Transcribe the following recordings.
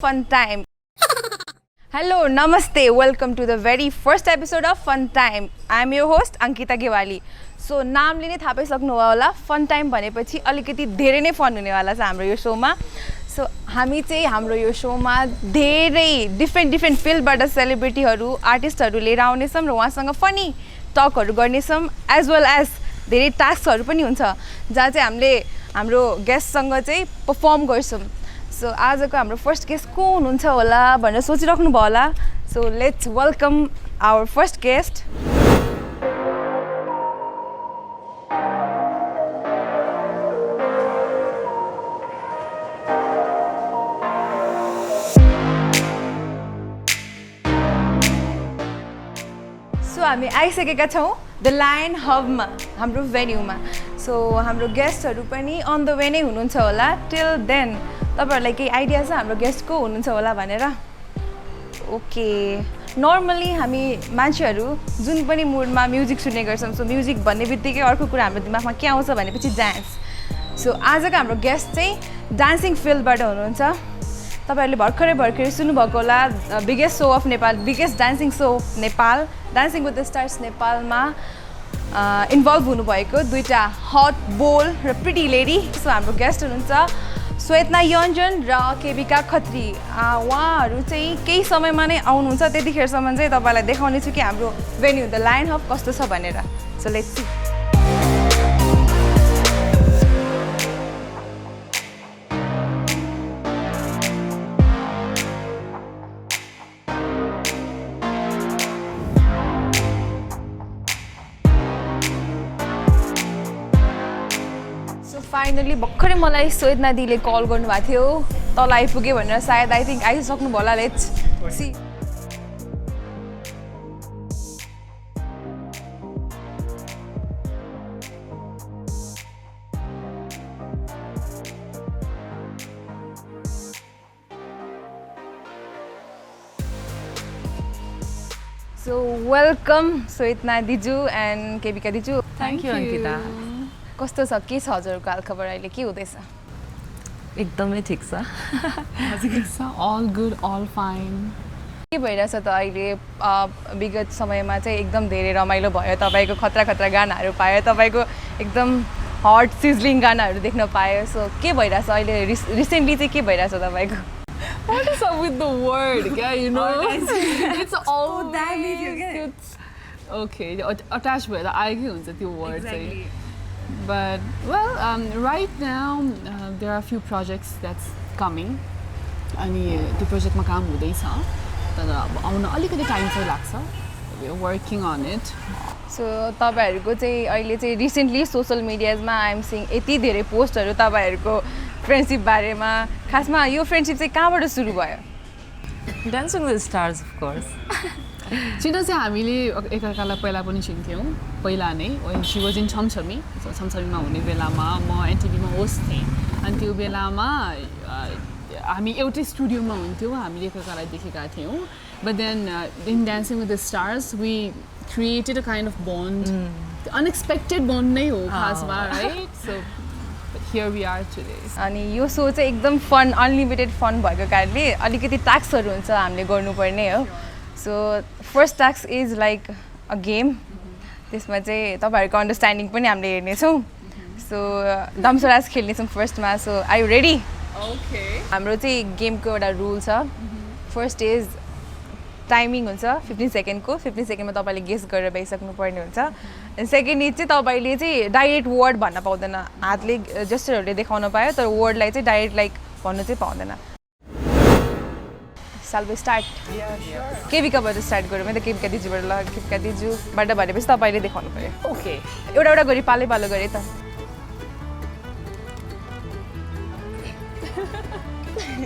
Fun Time. Hello, Namaste. Welcome to the very first episode of Fun Time. I am your host Ankita Gewali. So नामले नै थाहा पाइसक्नु होला Fun Time भनेपछि अलिकति धेरै नै फन हुनेवाला छ हाम्रो यो शोमा. सो हामी चाहिँ हाम्रो यो शोमा धेरै डिफ्रेन्ट फिल्डबाट सेलिब्रिटीहरू आर्टिस्टहरू लिएर आउनेछौँ र उहाँसँग फनी टकहरू गर्नेछौँ एज वेल एज धेरै टास्कहरू पनि हुन्छ जहाँ चाहिँ हामीले हाम्रो गेस्टसँग चाहिँ परफर्म गर्छौँ. सो आजको हाम्रो फर्स्ट गेस्ट को हुनुहुन्छ होला भनेर सोचिराख्नु भयो होला. So let's welcome our first guest. So हामी आइसकेका छौँ द लायन हबमा हाम्रो भेन्यूमा. सो हाम्रो गेस्टहरू पनि अन द वे नै हुनुहुन्छ होला. टिल देन तपाईहरुलाई केही आइडिया छ हाम्रो गेस्ट को हुनुहुन्छ होला भनेर? ओके, नर्मली हामी मान्छेहरू जुन पनि मुडमा म्युजिक सुन्ने गर्छौँ. सो म्युजिक भन्ने बित्तिकै अर्को कुरा हाम्रो दिमागमा के आउँछ भनेपछि डान्स. सो आजको हाम्रो गेस्ट चाहिँ डान्सिङ फिल्डबाट हुनुहुन्छ. तपाईहरुले भर्खरै सुन्नुभएको होला biggest so of Nepal, biggest dancing so Nepal, dancing with the stars नेपालमा इन्भल्भ हुनुभएको दुईवटा हट बोल र प्रिटी लेडी. सो हाम्रो गेस्ट हुनुहुन्छ श्वेतना योन्जन र केबिका खत्री. उहाँहरू चाहिँ केही समयमा नै आउनुहुन्छ. त्यतिखेरसम्म चाहिँ तपाईँलाई देखाउने छु कि हाम्रो भेन्यू द लायन हब कस्तो छ भनेर. So let's see. फाइनली भर्खरै मलाई श्वेतना दिदीले कल गर्नुभएको थियो तल आइपुग्यो भनेर. सायद आई थिङ्क आइसक्नु भयो होला. Let's see. So welcome Shwetana diju and Kebika diju. Thank you Ankita. कस्तो छ, के छ हजुरको हालखबर अहिले, के हुँदैछ? एकदमै ठिक छ. All good, all fine. के भइरहेछ त अहिले? विगत समयमा चाहिँ एकदम धेरै रमाइलो भयो. तपाईँको खतरा गानाहरू पायो, तपाईँको एकदम हट सिजलिङ गानाहरू देख्न पायो. सो के भइरहेछ अहिले रिसेन्टली चाहिँ के भइरहेछ तपाईँको? What is up with the word? Yeah, you know, it's all okay. Attached भएर आएकै हुन्छ त्यो word चाहिँ. But well, right now there are a few projects that's coming. अनि त्यो प्रोजेक्टमा काम हुँदैछ तर अब आउन अलिकति टाइम चाहिँ लाग्छ. We are working on it. So तपाईँहरूको चाहिँ अहिले चाहिँ रिसेन्टली सोसल मिडियाजमा आई एम सिइङ यति धेरै पोस्टहरू तपाईँहरूको फ्रेन्डसिप बारेमा. खासमा यो फ्रेन्डसिप चाहिँ कहाँबाट सुरु भयो? Dancing with stars of course. चिन्न चाहिँ हामीले एकअर्कालाई पहिला पनि चिन्थ्यौँ. पहिला नै सी वाज इन छमछमी. छमछमीमा हुने बेलामा म एनटिभीमा होस्ट थिएँ. अनि त्यो बेलामा हामी एउटै स्टुडियोमा हुन्थ्यौँ. हामीले एकअर्कालाई देखेका थियौँ. But then in dancing with the stars we created a kind of bond. Unexpected bond नै हो खासमा, right? So here we are today. अनि यो सो चाहिँ एकदम फन, अनलिमिटेड फन भएको कारणले अलिकति टास्कहरू हुन्छ हामीले गर्नुपर्ने हो. So first task is like a game. त्यसमा चाहिँ तपाईँहरूको अन्डरस्ट्यान्डिङ पनि हामीले हेर्नेछौँ. सो दमसराज खेल्नेछौँ फर्स्टमा. So are you ready? Okay. हाम्रो चाहिँ गेमको एउटा रुल छ. फर्स्ट इज टाइमिङ हुन्छ 15 सेकेन्डको. 15 सेकेन्डमा तपाईँले गेस गरेर भइसक्नु पर्ने हुन्छ. एन्ड सेकेन्ड इज चाहिँ तपाईँले चाहिँ डाइरेक्ट वर्ड भन्न पाउँदैन. हातले जस्टरहरूले देखाउन पायो तर वर्डलाई चाहिँ डाइरेक्ट लाइक भन्नु चाहिँ पाउँदैन. सालबे स्टार्ट. केबिकाबाट स्टार्ट गरौँ है त. केबिका दिजुबाट ल. केबिका दिजुबाट भनेपछि तपाईँले देखाउनु पऱ्यो. ओके. एउटा गरी पालो गरे त.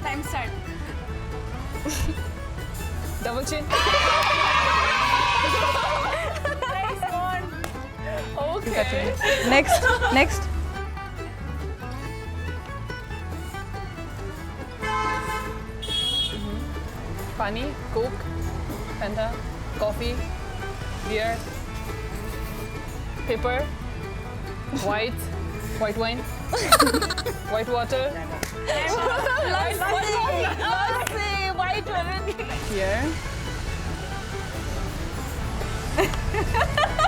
Time start. Double chin. Okay. Next. Pani, Coke, Fanta, coffee, beer, pepper, white wine, white water, Here.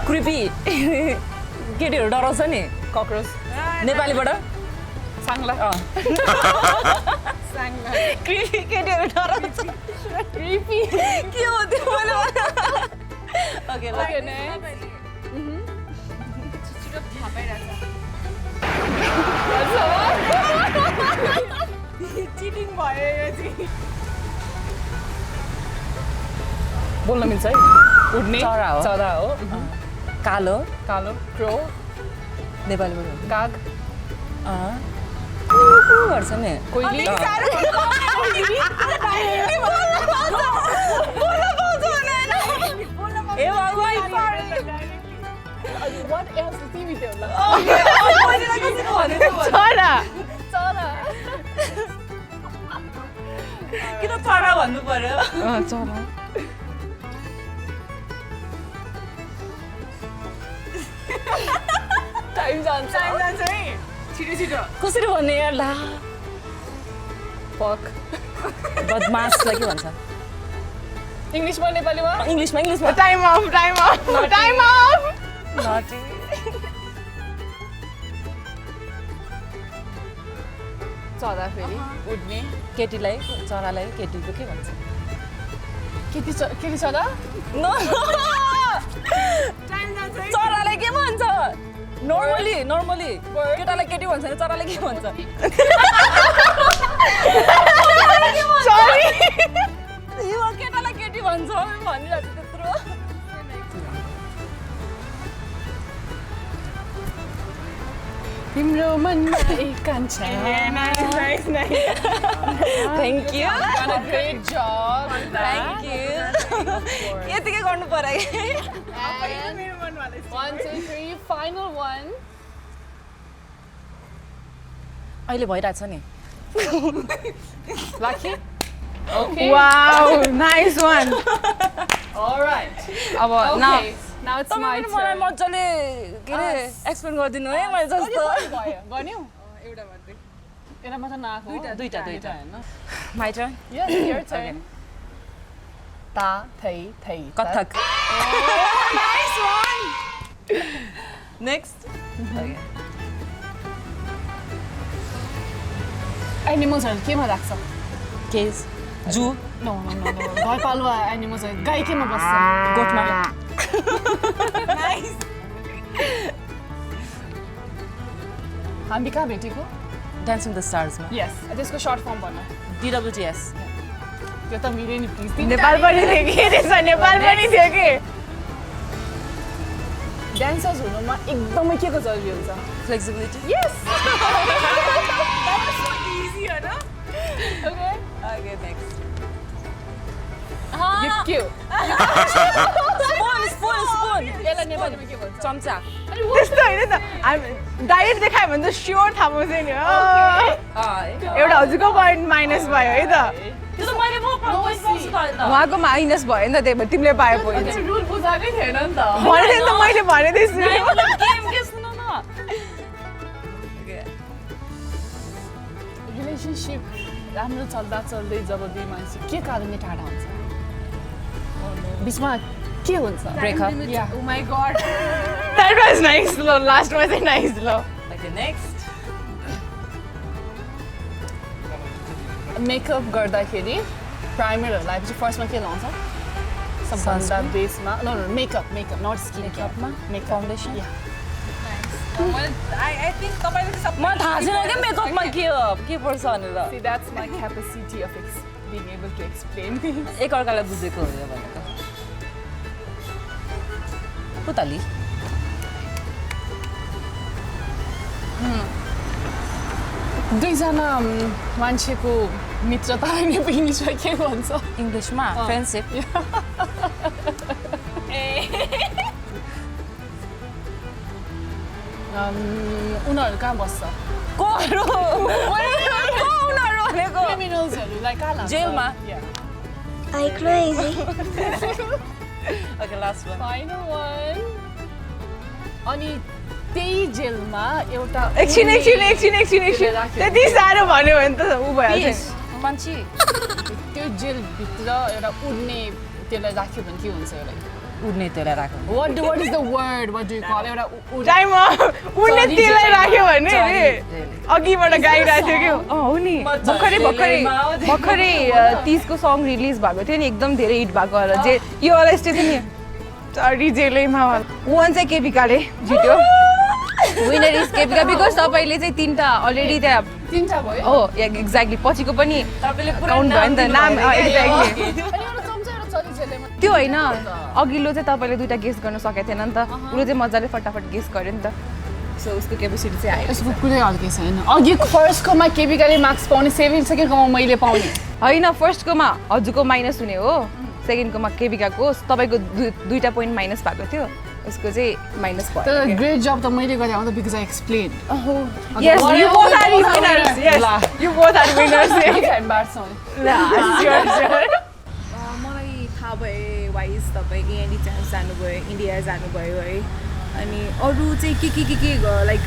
Creepy केटीहरू डराउँछ नि Cockroach. नेपालीबाट Sangla. क्रिपी केटीहरू डराउँछ Creepy. के हो त्यो मैले ओके ल Okay, next. चिटिङ भयो यो चाहिँ बोल्न मिल्छ है उड्ने चरा हो। चरा हो कालो कालो क्रो नेपालीबाट काग कु गर्छ नि कोइली ए भगवान What else is TV there? चरा चरा किन चरा भन्नु पर्यो चरा टाइम जान्छ है छिटो छिटो कसरी भन्ने यार ला पक बदमासलाई के भन्छ इङ्ग्लिसमा नेपालीमा इङ्ग्लिसमा टाइम अफ नटी चरा फेरि उड्ने केटीलाई चरालाई केटीको के भन्छ केटी चरा चरालाई के भन्छ नर्मली केटालाई केटी भन्छ नि चरालाई के भन्छ यो केटालाई केटी भन्छ भनिरहेको त्यत्रो तिम्रो मनमा एक कान्छा thank you Done a great job. Thank you यतिकै गर्नु पर्यो कि And 1, 2, 3, final one. अहिले भइरहेछ नि Lucky? Okay. Wow nice one All right. अब Okay. Now it's my तपाईँ मलाई turn. मजाले के अरे एक्सप्लेन गरिदिनु है मैले जस्तो भयो गर्नु एउटा मात्र नआएको दुईटा होइन my turn Yes, your turn. ता थै थै कथक नेक्स्ट एनिमल्सहरू केमा राख्छ केज जू नो घरपालुवा एनिमल्सहरू गाई केमा बस्छ गोठमा हामी कहाँ भेटेको डान्सिङ द स्टार्समा यस त्यसको सर्ट फर्म भन DWTS त्यो त मिल्यो नि प्लिज नेपाल पनि थियो कि रहेछ नेपाल पनि थियो कि डान्सर्स हुनुमा एकदमै के को जरुरी हुन्छ फ्लेक्सिबिलिटी यस ओके नेक्स्ट के हो स्पुन यसलाई नेपालीमा के भन्छ चम्चा त्यस्तो होइन त डाइरेक्ट देखायो भने त स्योर थाहा पाउँछ नि हो एउटा हजुरको पोइन्ट माइनस भयो है त त्यो त मैले म पाउँछु त उहाँको माइनस भयो नि त त्यही भएर तिमीले पायो पोइन्ट रुल बुझाएकै थिएन नि त भने त मैले भनेदैछु गेम के सुन न रिलेसनसिप राम्रो चल्दा चल्दै जब दुई मान्छे के कारणले टाढा हुन्छ बिचमा के हुन्छ breakup yeah Oh my god. That was nice slow. Last was a nice slow. Okay next makeup गर्दाखेरि प्राइमरहरू लगाएपछि फर्स्टमा के लाउँछ सबभन्दा Sunscreen? बेसमा नो मेकअप नट स्किन मेकअपमा मेकअप फाउन्डेसन या I think तपाईले चाहिँ सब मलाई थाहा छैन क्या मेकअपमा के पर्छ भनेर See, that's my capacity of being able to explain things. एकअर्कालाई बुझेको हो यो भनेको पुतली दुईजना मान्छेको मित्रता इङ्ग्लिसमा के भन्छ इङ्ग्लिसमा फ्रेन्डसिप उनीहरू कहाँ बस्छ कोहरू उनीहरू भनेको क्रिमिनल्सहरूलाई कहाँ लान्छ जेलमा। Yeah. I crazy. Okay last one Final one. अनि त्यही जेलमा एउटा एकछिन त्यति साह्रो भन्यो भने त ऊ भइहाल्छ मान्छे त्यो जेलभित्र एउटा उड्ने त्यसलाई राख्यो भने के हुन्छ एउटा उड्ने त्यसलाई राख्यो what is the word what do you call एउटा टाइम उनले त्यसलाई राख्यो भने अघिबाट गाइरहेको थियो कि हो नि भर्खरै 30 को सङ रिलिज भएको थियो नि एकदम धेरै हिट भएको होला जे यो वाला स्टेज नि चढी जेलैमा वान चाहिँ केपिकाले जित्यो विनर इज केपिका बिकज तपाईँले चाहिँ 3टा अलरेडी त्यहाँ 3टा भयो हो एक्ज्याक्टली पछिको पनि काउन्ट भयो नि त नाम एक्ज्याक्टली अनि एउटा चम्चा एउटा चली जेलैमा त्यो होइन अघिल्लो चाहिँ तपाईँले 2टा गेस गर्न सकेको थिएन नि त उसले चाहिँ मजाले फटाफट गेस गर्यो नि त सो उसको क्यापेसिटी चाहिँ आयो यसको कुनै अर्कै छैन अघि फर्स्टकोमा केपिकाले मार्क्स पाउने सेकेन्डकोमा मैले पाउने होइन फर्स्टकोमा हजुरको माइनस हुने हो सेकेन्डकोमा केपिकाको तपाईँको 2टा पोइन्ट माइनस भएको थियो उसको चाहिँ माइनस भयो तर ग्रेट जब त मैले गरेँ हो त because I explain Yes, you both are winners. Yes, you both are winners. मलाई थाहा भए वाइज तपाईँ एएनडी चान्स जानुभयो इन्डिया जानुभयो है अनि अरू चाहिँ के लाइक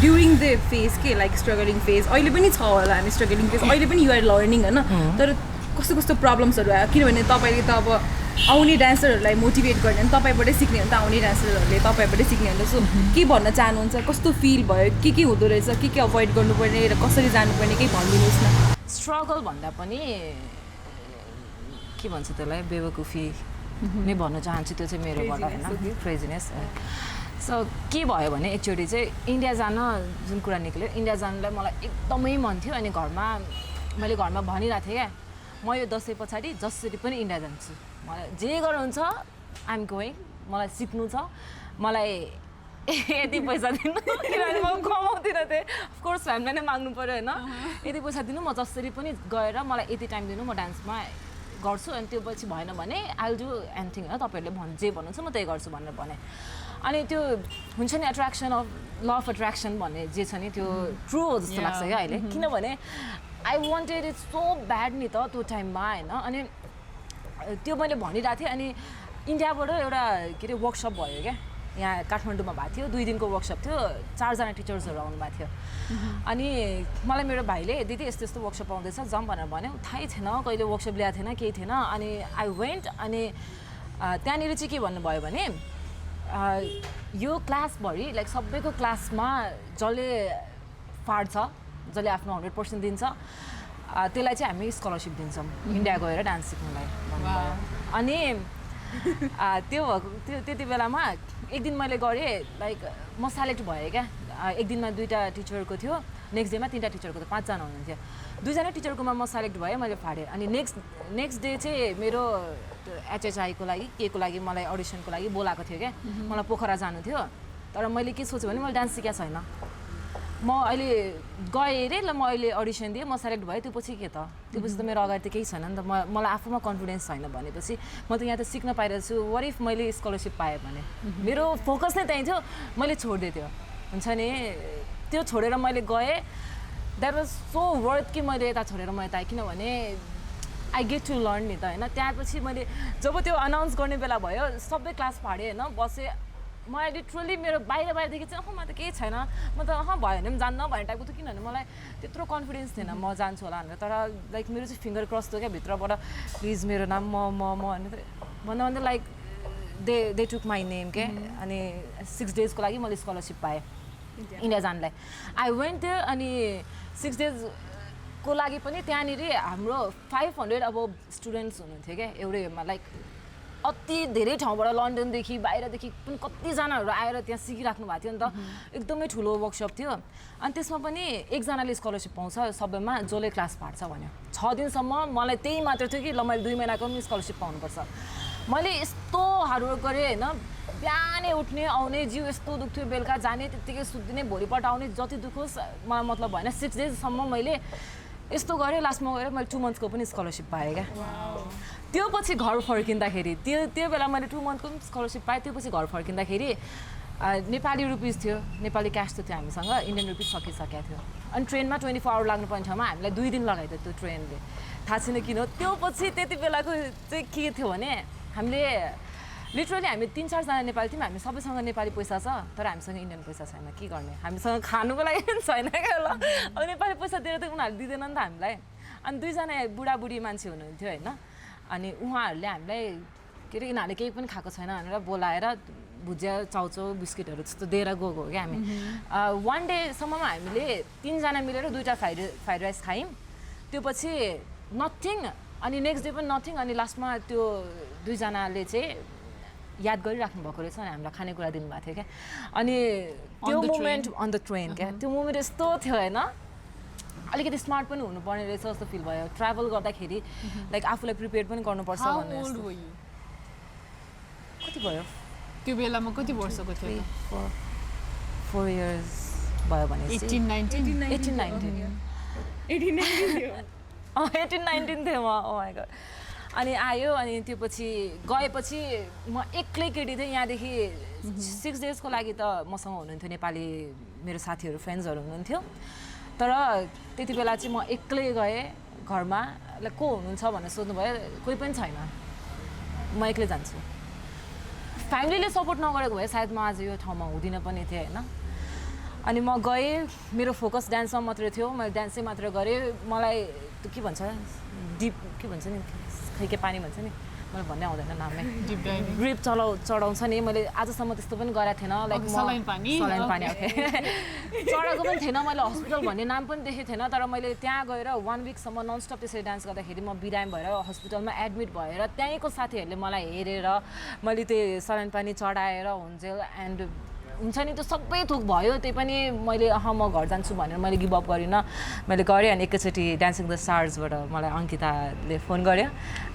ड्युरिङ द फेज के लाइक स्ट्रगलिङ फेज अहिले पनि छ होला हामी स्ट्रगलिङ फेज अहिले पनि युआर लर्निङ होइन तर कस्तो कस्तो प्रब्लम्सहरू आयो किनभने तपाईँले त अब आउने डान्सरहरूलाई मोटिभेट गर्ने भने तपाईँबाटै सिक्ने हो नि त आउने डान्सरहरूले तपाईँबाटै सिक्ने हो नि त सो के भन्न चाहनुहुन्छ कस्तो फिल भयो के हुँदो रहेछ के अभोइड गर्नुपर्ने र कसरी जानुपर्ने केही भनिदिनुहोस् न स्ट्रगल भन्दा पनि के भन्छ त्यसलाई बेवकुफी नै भन्न चाहन्छु त्यो चाहिँ मेरोबाट होइन क्रेजिनेस सो के भयो भने एकचोटि चाहिँ इन्डिया जान जुन कुरा निक्ल्यो इन्डिया जानलाई मलाई एकदमै मन थियो अनि मैले घरमा भनिरहेको थिएँ क्या म यो दसैँ पछाडि जसरी पनि इन्डिया जान्छु मलाई जे गर्नुहुन्छ आइएम गोइङ मलाई सिक्नु छ मलाई यति पैसा दिनु किनभने म कमाउँदिनँ थिएँ अफकोर्स फ्यामिलीलाई नै माग्नु पऱ्यो होइन यति पैसा दिनु म जसरी पनि गएर मलाई यति टाइम दिनु म डान्समा गर्छु अनि त्यो पछि भएन भने आई विल डु एनिथिङ होइन तपाईँहरूले जे भन्नुहुन्छ म त्यही गर्छु भनेर भने अनि त्यो हुन्छ नि attraction of law of attraction भन्ने जे छ नि त्यो ट्रु हो जस्तो लाग्छ क्या अहिले किनभने I wanted it so bad नि त त्यो टाइममा होइन अनि त्यो मैले भनिरहेको थिएँ अनि इन्डियाबाट एउटा के अरे वर्कसप भयो क्या यहाँ काठमाडौँमा भएको थियो 2 दिनको वर्कसप थियो 4 जना टिचर्सहरू आउनुभएको थियो अनि मलाई मेरो भाइले दिदी यस्तो यस्तो वर्कसप आउँदैछ जाउँ भनेर भन्यो थाहै थिएन कहिले वर्कसप ल्याएको थिएन केही थिएन अनि आई वेन्ट अनि त्यहाँनिर चाहिँ के भन्नुभयो भने यो क्लासभरि लाइक सबैको क्लासमा जसले फाड्छ जसले आफ्नो 100% दिन्छ त्यसलाई चाहिँ हामी स्कलरसिप दिन्छौँ इन्डिया गएर डान्स सिक्नुलाई भन्नुभयो अनि त्यो त्यति बेलामा एक दिन मैले गरेँ लाइक म सेलेक्ट भएँ क्या एक दिनमा 2टा टिचरको थियो नेक्स्ट डेमा 3टा टिचरको थियो 5 जना हुनुहुन्थ्यो 2 जना टिचरकोमा म सेलेक्ट भएँ मैले फाडेँ अनि नेक्स्ट डे चाहिँ मेरो एचएचआईको लागि केको लागि मलाई अडिसनको लागि बोलाएको थियो क्या मलाई पोखरा जानु थियो तर मैले के सोचेँ भने मैले डान्स सिकेको छैन म अहिले गएँ अरे ल म अहिले अडिसन दिएँ म सेलेक्ट भएँ त्यो पछि के त त्यो पछि त मेरो अगाडि त केही छैन नि त मलाई आफूमा कन्फिडेन्स छैन भनेपछि म त यहाँ त सिक्न पाइरहेको छु वाट इफ मैले स्कलरसिप पाएँ भने मेरो फोकस नै त्यहीँ थियो मैले छोडिदिएँ त्यो हुन्छ नि त्यो छोडेर मैले गएँ द्याट वाज सो वर्थ कि मैले यता छोडेर म यता आएँ किनभने आई गेट टु लर्न नि त होइन त्यहाँपछि मैले जब त्यो अनाउन्स गर्ने बेला भयो सबै क्लास फाडेँ होइन बसेँ म लिटरली मेरो बाहिरदेखि चाहिँ म त केही छैन म त भयो भने पनि जान्न भन्ने टाइपको थियो किनभने मलाई त्यत्रो कन्फिडेन्स थिएन म जान्छु होला भनेर तर लाइक मेरो चाहिँ फिङ्गर क्रस थियो क्या भित्रबाट प्लिज मेरो नाम म भन्दा भन्दा like they took my name के अनि 6 डेजको लागि मैले स्कलरसिप पाएँ इन्डिया जानलाई आई वेन्ट थियो अनि 6 डेजको लागि पनि त्यहाँनिर हाम्रो 500 अब स्टुडेन्ट्स हुनुहुन्थ्यो क्या एउटैमा लाइक अति धेरै ठाउँबाट लन्डनदेखि बाहिरदेखि पनि कतिजनाहरू आएर त्यहाँ सिकिराख्नु भएको थियो नि त एकदमै ठुलो वर्कसप थियो अनि त्यसमा पनि एकजनाले स्कलरसिप पाउँछ सबैमा जसले क्लास फाट्छ भन्यो 6 दिनसम्म मलाई त्यही मात्र थियो कि ल मैले 2 महिनाको पनि स्कलरसिप पाउनुपर्छ मैले यस्तो हार्डवर्क गरेँ होइन बिहानै उठ्ने आउने जिउ यस्तो दुख्थ्यो बेलुका जाने त्यत्तिकै सुत्दिने भोलिपल्ट आउने जति दुखोस् मलाई मतलब भएन 6 डेजसम्म मैले यस्तो गरेँ लास्टमा गएर मैले 2 मन्थ्सको पनि स्कलरसिप पाएँ क्या त्यो पछि घर फर्किँदाखेरि त्यो बेला मैले 2 मन्थको पनि स्कलरसिप पाएँ त्यो पछि घर फर्किँदाखेरि नेपाली रुपिस थियो नेपाली क्यास त थियो हामीसँग इन्डियन रुपिस सकिसकेको थियो अनि ट्रेनमा 24 आवर लाग्नुपर्ने ठाउँमा हामीलाई 2 दिन लगाइदियो त्यो ट्रेनले थाहा छैन किन त्यो पछि त्यति बेलाको चाहिँ के थियो भने हामीले लिटरली हामी 3-4 जना नेपाली थियौँ हामी सबैसँग नेपाली पैसा छ तर हामीसँग इन्डियन पैसा छैन के गर्ने हामीसँग खानुको लागि पनि छैन क्या ल अब नेपाली पैसा दिएर त उनीहरूले दिँदैन नि त हामीलाई अनि 2जना बुढाबुढी मान्छे हुनुहुन्थ्यो होइन अनि उहाँहरूले हामीलाई के अरे यिनीहरूले केही पनि खाएको छैन भनेर बोलाएर भुजिया चाउचाउ बिस्किटहरू त्यस्तो दिएर गएको हो क्या हामी 1 डेसम्ममा हामीले 3जना मिलेर 2टा फ्राइड राइस खायौँ त्यो पछि नथिङ अनि नेक्स्ट डे पनि नथिङ अनि लास्टमा त्यो 2जनाले चाहिँ याद गरिराख्नु भएको रहेछ अनि हामीलाई खानेकुरा दिनुभएको थियो क्या अनि त्यो मोमेन्ट अन द ट्रेन क्या त्यो मोमेन्ट यस्तो थियो होइन अलिकति स्मार्ट पनि हुनुपर्ने रहेछ जस्तो फिल भयो ट्राभल गर्दाखेरि लाइक आफूलाई प्रिपेयर पनि गर्नुपर्छ भन्ने कति भयो त्यो बेलामा कति वर्षको थियो 4 years भयो भने 18-19 थियो म ओ माई गॉड अनि आयो अनि त्यो पछि गएपछि म एक्लै केटी थिएँ यहाँदेखि 6 daysको लागि त मसँग हुनुहुन्थ्यो नेपाली मेरो साथीहरू फ्रेन्ड्सहरू हुनुहुन्थ्यो तर त्यति बेला चाहिँ म एक्लै गएँ घरमा को हुनुहुन्छ भनेर सोध्नुभयो कोही पनि छैन म एक्लै जान्छु फ्यामिलीले सपोर्ट नगरेको भए सायद म आज यो ठाउँमा हुँदिनँ पनि थिएँ होइन अनि म गएँ मेरो फोकस डान्समा मात्रै थियो मैले डान्सै मात्र गरेँ मलाई त्यो के भन्छ डिप के भन्छ नि खै के पानी भन्छ नि मलाई भन्नै आउँदैन नाममै ड्रिप चढाउँछ नि मैले आजसम्म त्यस्तो पनि गरेको थिएन लाइक सलाइन पानी ओके चढाएको पनि थिएन मैले हस्पिटल भन्ने नाम पनि देखेको थिएन तर मैले त्यहाँ गएर 1 weekसम्म ननस्टप त्यसरी डान्स गर्दाखेरि म बिरामी भएर हस्पिटलमा एडमिट भएर त्यहीँको साथीहरूले मलाई हेरेर मैले त्यो सलाइन पानी चढाएर हुन्जेल एन्ड हुन्छ नि त्यो सबै थोक भयो त्यही पनि मैले म घर जान्छु भनेर मैले गिभ अप गरिनँ मैले गरेँ अनि एकैचोटि डान्सिङ द स्टार्सबाट मलाई अङ्किताले फोन गर्यो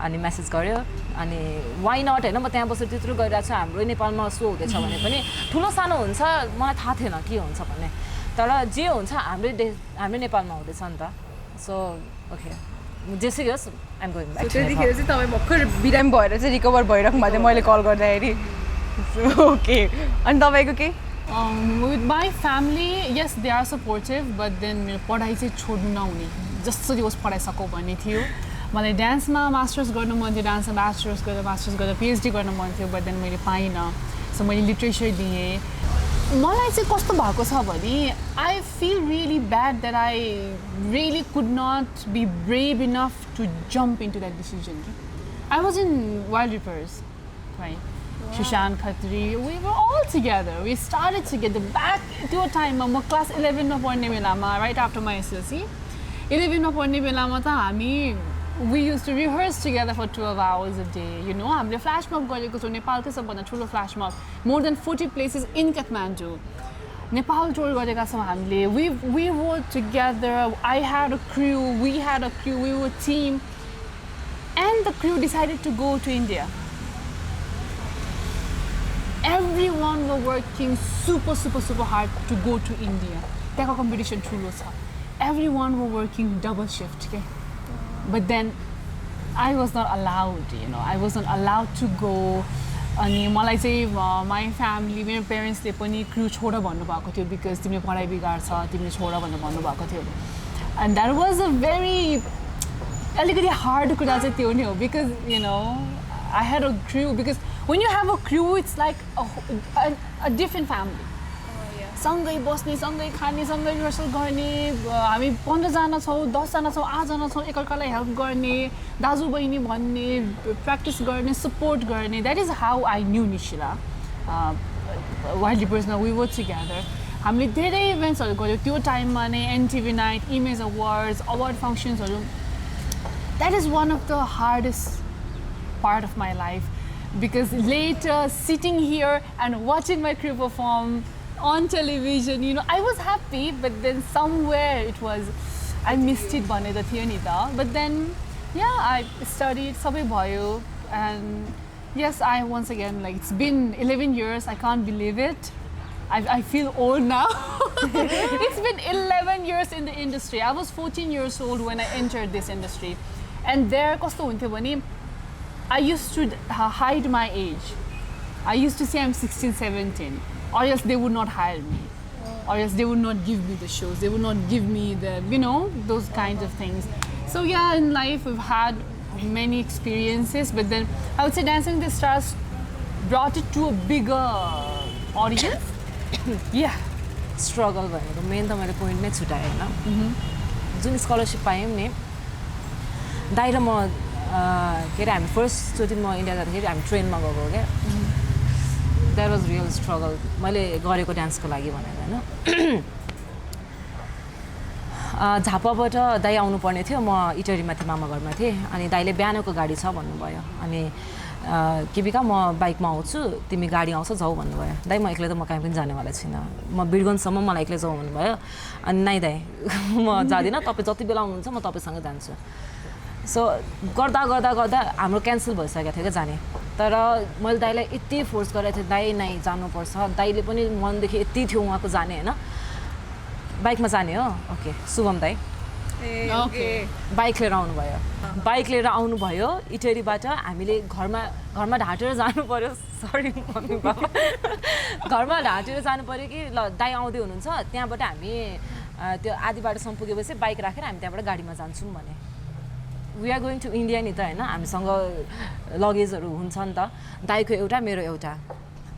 अनि मेसेज गर्यो अनि वाइ नट होइन म त्यहाँ बसेर त्यत्रो गरिरहेको छु हाम्रो नेपालमा सो हुँदैछ भने पनि ठुलो सानो हुन्छ मलाई थाहा थिएन के हुन्छ भन्ने तर जे हुन्छ हाम्रै नेपालमा हुँदैछ नि त सो ओके जेसुकै होस् आइम गोइङ ब्याक त्यतिखेर चाहिँ तपाईँ भर्खर बिरामी भएर चाहिँ रिकभर भइराख्नु भएको थियो मैले कल गर्दाखेरि ओके अनि तपाईँको के with my family yes they are supportive but then मेरो पढाइ चाहिँ छोड्नु नहुने जसरी होस् पढाइसकौ भन्ने थियो मलाई डान्समा मास्टर्स गर्नु मन थियो डान्समा मास्टर्स गरेर पिएचडी गर्न मन थियो बट देन मैले पाइनँ सो मैले लिट्रेचर दिएँ मलाई चाहिँ कस्तो भएको छ भने I feel really bad that I really could not be brave enough to jump into that decision I was in wild reapers right Shushan Khatri, we were all together. We started together back to a time म class 11 मा पढ्ने बेलामा right after my SSLC 11 मा पढ्ने बेलामा त हामी we used to rehearse together for 12 hours a day you know हामीले flash mob गरेको छौँ नेपालकै सबभन्दा ठुलो flash mob more than 40 places in Kathmandu Nepal tour गरेका छौँ हामीले we were together I had a crew we were a team and the crew decided to go to India everyone were working super hard to go to India. त्यहाँको competition ठुलो छ. Everyone were working double shift. Okay? But then I was not allowed, you know. I wasn't allowed to go. अनि मलाई चाहिँ my family, मेरो parents-ले पनि crew छोड भन्नुभएको थियो because तिमीले पढाइ बिगार्छ, तिमीले छोड भनेर भन्नुभएको थियो. And that was a very अलिकति hard कुरा चाहिँ त्यो नै हो because you know I had a crew because when you have a crew it's like a different family. सँगै बस्ने सँगै खाने सँगै रिहर्सल गर्ने हामी 15 जना छौँ 10 जना छौँ 8 जना छौँ एकअर्कालाई हेल्प गर्ने दाजु बहिनी भन्ने प्र्याक्टिस गर्ने सपोर्ट गर्ने that is how I knew Nishila wild रिपर्समा वी वर टुगेदर हामीले धेरै इभेन्ट्सहरू गर्यो त्यो टाइममा नै एनटिभी नाइट इमेज अवार्ड फङ्सन्सहरू that is one of the hardest part of my life because later sitting here and watching my crew perform on television you know I was happy but then somewhere it was I missed it bhaneda thiyo ni ta but then yeah I studied sabai bhayo and yes I once again like it's been 11 years I can't believe it I feel old now it's been 11 years in the industry I was 14 years old when I entered this industry and there kasto huन्थ्यो भने I used to hide my age. I used to say I'm 16, 17, or else they would not hire me, or else they would not give me the shows. They would not give me the, you know, those kinds of things. So yeah, in life we've had many experiences, but then I would say Dancing with the Stars brought it to a bigger audience. Yeah. Struggle भनेको main त मैले point नै छुटाएँ होइन जुन scholarship पायौँ नि दाइ र म के अरे हामी फर्स्टचोटि म इन्डिया जाँदाखेरि हामी ट्रेनमा गएको क्या द्याट वाज रियल स्ट्रगल मैले गरेको डान्सको लागि भनेर होइन झापाबाट दाइ आउनुपर्ने थियो म इटरीमा थिएँ मामा घरमा थिएँ अनि दाइले बिहानको गाडी छ भन्नुभयो अनि केबिका म बाइकमा आउँछु तिमी गाडी आउँछ जाऊ भन्नुभयो दाइ म एक्लै त म कहीँ पनि जानेवाला छुइनँ म बिरगन्जसम्म मलाई एक्लै जाउँ भन्नुभयो अनि नाइ दाइ म जाँदिनँ तपाईँ जति बेला आउनुहुन्छ म तपाईँसँग जान्छु सो गर्दा गर्दा गर्दा हाम्रो क्यान्सल भइसकेको थियो क्या जाने तर मैले दाइलाई यति फोर्स गरेको थिएँ दाइ नै जानुपर्छ दाइले पनि मनदेखि यति थियो उहाँको जाने होइन बाइकमा जाने हो ओके शुभम दाइ बाइक लिएर आउनुभयो बाइक लिएर आउनुभयो इटरीबाट हामीले घरमा ढाँटेर जानु पर्यो सरी मम्मी बाबा घरमा ढाँटेर जानु पर्यो कि ल दाइ आउँदै हुनुहुन्छ त्यहाँबाट हामी त्यो आधी बाटोसम्म पुगेपछि बाइक राखेर हामी त्यहाँबाट गाडीमा जान्छौँ भने we are going to India नि त होइन हामीसँग लगेजहरू हुन्छ नि त दाइको एउटा मेरो एउटा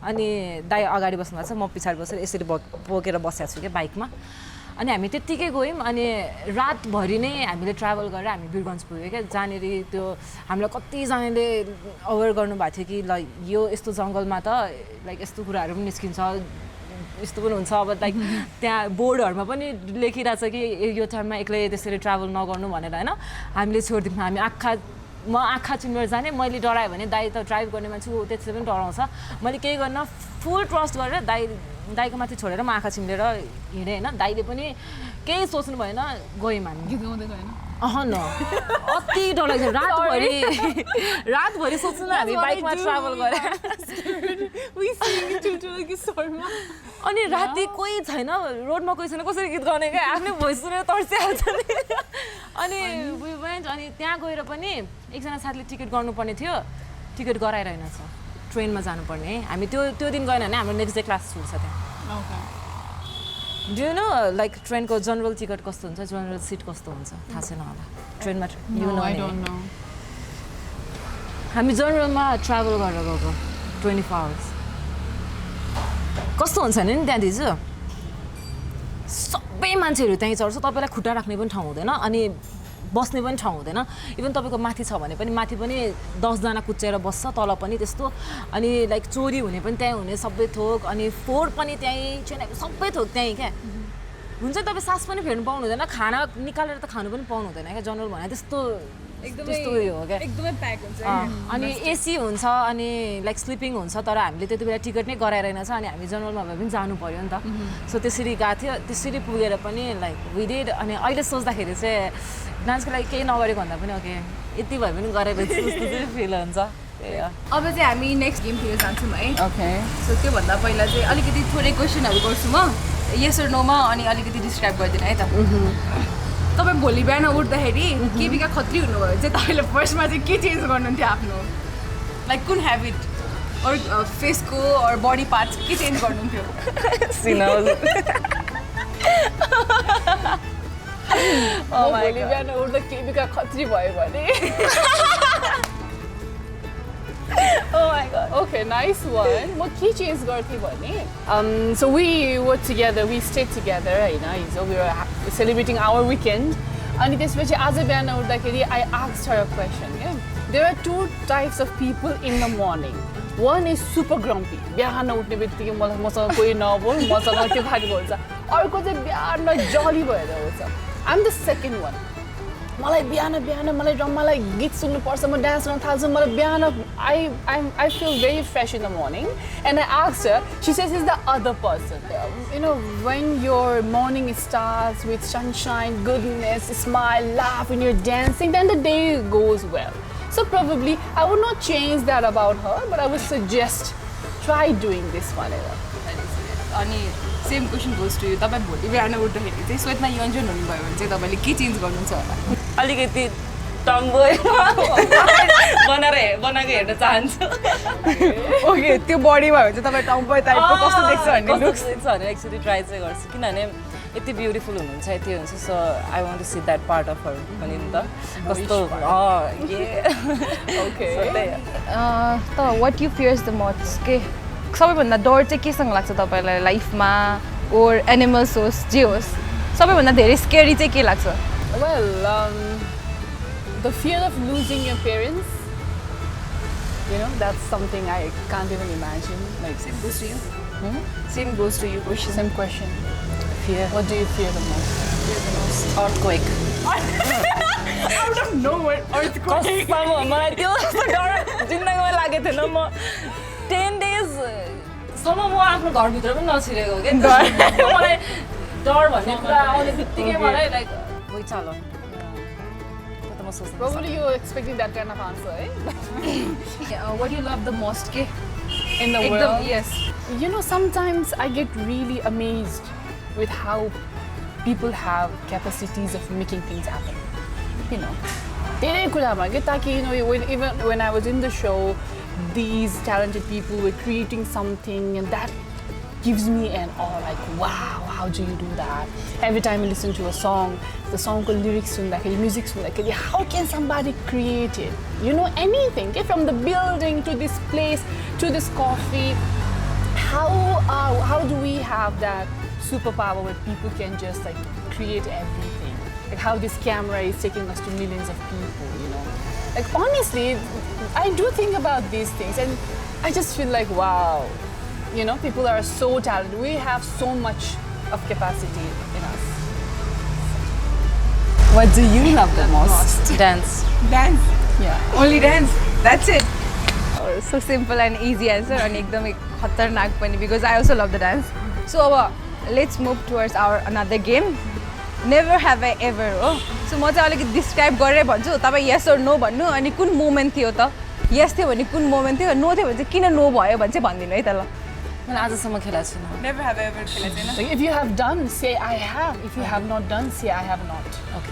अनि दाइ अगाडि बस्नु भएको छ म पछाडि बसेर यसरी बोकेर बसेको छु क्या बाइकमा अनि हामी त्यत्तिकै गयौँ अनि रातभरि नै हामीले ट्राभल गरेर हामी वीरगन्ज पुग्यो क्या जहाँनिर त्यो हामीलाई कतिजनाले अवेर गर्नुभएको थियो कि ल यो यस्तो जङ्गलमा त लाइक यस्तो कुराहरू पनि निस्किन्छ यस्तो पनि हुन्छ अब लाइक त्यहाँ बोर्डहरूमा पनि लेखिरहेछ कि यो टाइममा एक्लै त्यसरी ट्राभल नगर्नु भनेर होइन हामीले छोडिदिउँ हामी म आँखा चिम्लेर जाने मैले डराएँ भने दाइ त ड्राइभ गर्ने मान्छे ऊ त्यसले पनि डराउँछ मैले केही गर्न फुल ट्रस्ट गरेर दाइको माथि छोडेर म आँखा चिम्लेर हिँडेँ होइन दाइले पनि केही सोच्नु भएन गयौँ हामी गीत गाउँदै गएन न अति डर लाग्छ रातभरि सोच्नु न हामी बाइकमा ट्राभल गरेर अनि राति कोही छैन रोडमा कोही छैन कसरी गीत गाउने क्या आफ्नै भोइस सुनेर तर्सिहाल्छ नि अनि अनि त्यहाँ गएर पनि एकजना साथीले टिकट गर्नुपर्ने थियो टिकट गराइरहेन छ ट्रेनमा जानुपर्ने है हामी त्यो दिन गएन भने हाम्रो नेक्स्ट डे क्लास छुट्छ त्यहाँ डु यु नो लाइक ट्रेनको जनरल टिकट कस्तो हुन्छ जनरल सिट कस्तो हुन्छ थाहा छैन होला ट्रेनमा हामी जनरलमा ट्राभल गरेर गएको 24 आवर्स कस्तो हुन्छ नि त्यहाँ दिजु सबै मान्छेहरू त्यहीँ चढ्छ तपाईँलाई खुट्टा राख्ने पनि ठाउँ हुँदैन अनि बस्ने पनि ठाउँ हुँदैन इभन तपाईँको माथि छ भने पनि माथि पनि 10 जना कुच्चेर बस्छ तल पनि त्यस्तो अनि लाइक चोरी हुने पनि त्यहीँ हुने सबै थोक अनि फोहोर पनि त्यहीँ चेनाको सबै थोक त्यहीँ क्या हुन्छ तपाईँ सास पनि फेर्नु पाउनु हुँदैन खाना निकालेर त खानु पनि पाउनु हुँदैन क्या जनरल भने त्यस्तो उयो हो क्या एकदमै प्याक हुन्छ अनि एसी हुन्छ अनि लाइक स्लिपिङ हुन्छ तर हामीले त्यति बेला टिकट नै गराइरहेन छ अनि हामी जनरलमा भए पनि जानु पर्यो नि त सो त्यसरी गएको थियो त्यसरी पुगेर पनि लाइक विडेड अनि अहिले सोच्दाखेरि चाहिँ डान्सको लागि केही नगरेको भन्दा पनि ओके यति भए पनि गरेपछि जस्तो चाहिँ फिल हुन्छ अब चाहिँ हामी नेक्स्ट गेम खेल्न जान्छौँ है ओके सो त्योभन्दा पहिला चाहिँ अलिकति थोरै क्वेसनहरू गर्छु म यस र नोमा अनि अलिकति डिस्क्राइब गरिदिनु है त तपाईँ भोलि बिहान उठ्दाखेरि केबिका खत्री हुनुभयो चाहिँ तपाईँले फर्स्टमा चाहिँ के चेन्ज गर्नुहुन्थ्यो आफ्नो लाइक कुन हेबिट अर फेसको अर बडी पार्ट्स के चेन्ज गर्नुहुन्थ्यो भोलि बिहान उठ्दा केबिका खत्री भयो भने Oh my god. Okay, nice one. म के चेन्ज गर्थेँ भने so we were together, we stayed together हैन हिजो we were celebrating our weekend अनि त्यसपछि आज बिहान उठ्दाखेरि I asked her a question yeah? There are two types of people in the morning. One is super grumpy. बिहान उठ्ने बित्तिकै मसँग कोही नबोल मसँग त्यो खालको हुन्छ अर्को चाहिँ बिहान जली भएर आउँछ I'm the second one. मलाई बिहान मलाई रम्मालाई गीत सुन्नुपर्छ म डान्स गर्न थाल्छु मलाई बिहान I feel very fresh in the morning and I asked her she says it's the other person you know when your morning starts with sunshine goodness smile laugh when you're dancing then the day goes well so probably I would not change that about her but I would suggest try doing this one अनि same question goes to you तपाईँ भोलि बिहान उठ्दाखेरि चाहिँ स्वेतमा योन्जन हुनुभयो भने चाहिँ तपाईँले के चेन्ज गर्नुहुन्छ होला अलिकति टम्बो बनाएको हेर्न चाहन्छु ओके त्यो बडी भयो भने चाहिँ तपाईँ टम्बो टाइपको कस्तो देख्छ भन्ने लुक्स देख्छ भनेर एक्चुअली ट्राई चाहिँ गर्छु किनभने यति ब्युटिफुल हुनुहुन्छ यति हुन्छ so I want to see that part of her पनि नि त कस्तो त what you fears the most के सबैभन्दा डर चाहिँ केसँग लाग्छ तपाईँलाई लाइफमा ओर एनिमल्स होस् जे होस् सबैभन्दा धेरै स्केरी चाहिँ के लाग्छ Well, the fear of losing your parents, you know, that's something I can't even imagine. Like, Same goes to you. Same goes to you question. Same question. Fear. What do you fear the most? Earthquake. Out of nowhere, earthquake. कसम मलाई त्यो डर जिन्दगीमा लागेको थिएन म 10 days सम्म म आफ्नो घरभित्र पनि नछिरेको के मलाई डर भन्ने कुरा आउने बित्तिकै मलाई लाइक भुइँचालो त म सोच्नु Probably you were expecting that kind of answer, eh? What do you love the most के In the world. Yes. You know, sometimes I get really amazed with how people have capacities of making things happen. You know, धेरै कुरामा के ताकि you know even when I was in the show, these talented people were creating something and that gives me an awe like wow, how do you do that? Every time I listen to a song, the song called lyrics sundakari, music sundakari, how can somebody create it? You know, anything, okay? From the building to this place to this coffee. How do we have that superpower where people can just like create everything? Like how this camera is taking us to millions of people, you know? Like honestly, I do think about these things and I just feel like wow, you know, people are so talented. We have so much of capacity in us. What do you love the most? Dance. Dance. Yeah. Only dance. That's it. So simple and easy answer and एकदमै खतरनाक पनि because I also love the dance. So let's move towards our another game. Never have I ever हो. So म चाहिँ अलिकति describe गरेर भन्छु तपाईँ yes or no भन्नु अनि कुन मोमेन्ट थियो त yes थियो भने कुन मोमेन्ट थियो नो थियो भने चाहिँ किन नो भयो भने चाहिँ भनिदिनु है त ल मैले आजसम्म खेलेको छुइनँ Never have I ever खेलेको छैन Like if you have done, say I have. If you have not done, say I have not. Okay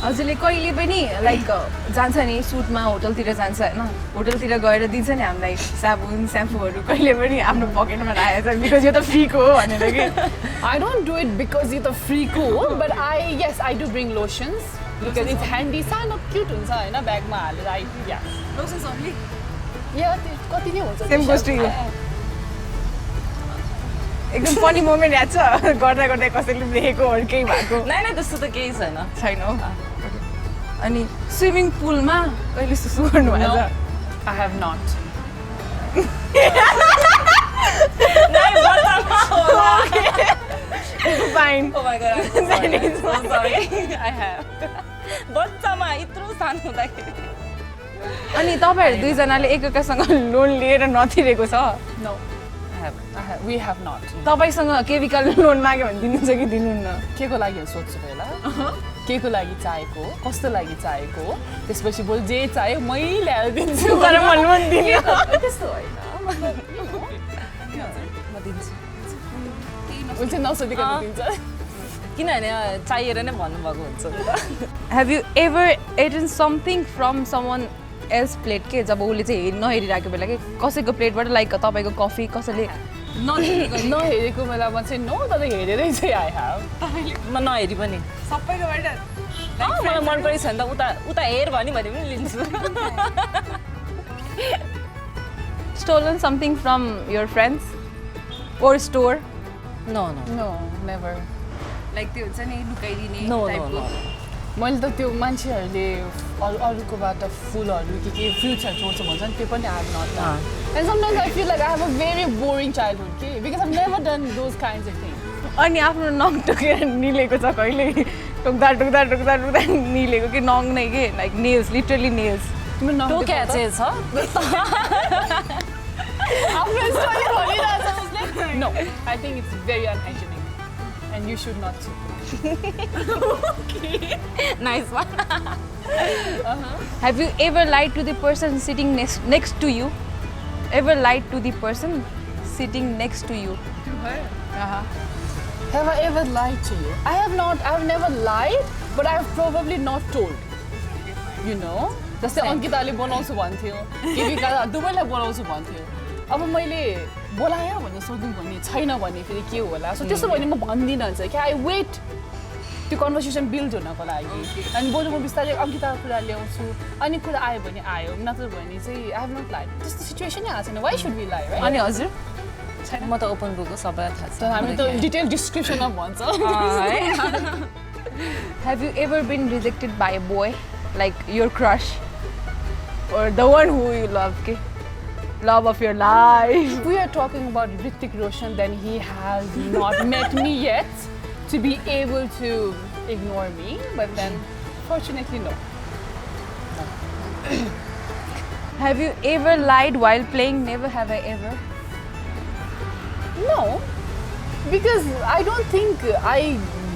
हजुरले कहिले पनि लाइक जान्छ नि सुटमा होटलतिर जान्छ होइन होटलतिर गएर दिन्छ नि हामीलाई साबुन स्याम्पूहरू कहिले पनि आफ्नो पकेटमा राखेको छ बिकज यो त फ्रीको हो भनेर कि I don't do it because it's a free cool, but yes, I do bring lotions because it's handy. Sano cute हुन्छ हैन ब्यागमा हालेर yeah. लोसन्स ओन्ली Yeah, कति नै हुन्छ. Same goes to you. एकदम फनी मोमेन्ट याद छ गर्दा गर्दै कसैले देखेको अरू केही भएको नाइ नाइ त्यस्तो त केही छैन छैन हो अनि स्विमिङ पुलमा कहिले सुसु गर्नु भएको छ I have not. नाइ बच्चामा होला fine Oh my god, I'm so sorry. I have. बच्चामा यत्रो सानो हुँदाखेरि अनि तपाईँहरू दुईजनाले एकअर्कासँग लोन लिएर नतिरेको छ No. We have not. तपाईँसँग केविका लोन माग्यो भने दिनुहुन्छ कि दिनुहुन्न के को लागि सोध्छु पहिला के को लागि चाहिएको कस्तो लागि चाहिएको त्यसपछि बोल जे चाहियो मै ल्याएर दिन्छु तर म लोन दिन्छु त्यस्तो होइन म दिन्छु हुन्छ नसोधिकन दिन्छ किनभने चाहिएर नै भन्नुभएको हुन्छ have you ever Eton something from someone else plate के जब उसले चाहिँ नहेरिरहेको बेला कि कसैको प्लेटबाट लाइक तपाईँको कफी कसैले नहेरेको बेलामा चाहिँ नो तर हेरेरै चाहिँ आई हेभ म नहेरी पनि सबैकोबाट मलाई मन परेको छैन त उता हेर भने पनि लिन्छु stolen something from your friends or store no no no never like त्यो हुन्छ नि लुकाइदिने नो नो नो मैले त त्यो मान्छेहरूले अरूकोबाट फुलहरू के फ्रुट्सहरू चोर्छ भन्छ नि त्यो पनि I have not done and sometimes I feel like I have a very boring childhood के because I never done those kinds of thing अनि आफ्नो नङ टोकेर निलेको छ कहिले टोक्दा टोक्दा टोक्दा टोक्दा निलेको कि नङ नै के लाइक नेल्स लिटरली नेल्स टोक्या चाहिँ छ आफ्नो स्टोरी भनिरहेछ उसले no I think it's very unhygienic and you should not to nice one Have you ever lied to the person sitting next to you? Ever lied to the person sitting next to you? To her? Have I ever lied to you? I have not. I have never lied, but I have probably not told. You know? जस्तै अङ्किताले बनाउँछु भन्थ्यो केविका दुवैलाई बनाउँछु भन्थ्यो अब मैले बोलायो भनेर सोध्नु भने छैन भने फेरि के होला सो त्यसो भने म भन्दिनँ हुन्छ कि आई वेट त्यो कन्भर्सेसन बिल्ड हुनको लागि अनि बरु म बिस्तारै अङ्किताको कुरा ल्याउँछु अनि कुरा आयो भने आयो नत्र भने चाहिँ आई हेभ नट लाइक त्यस्तो सिचुएसनै आएको छैन वाइ सुड बी लाइ राइट अनि हजुर म त ओपन बुक हो सबैलाई थाहा छ हामी त डिटेल डिस्क्रिप्सनमा भन्छ Have you ever been rejected by a boy, like your crush, or the one who you love, ke? Love of your life? If we are talking about Hrithik Roshan, then he has not met me yet to be able to ignore me, but then fortunately no. Have you ever lied while playing? Never have I ever. No, because I don't think I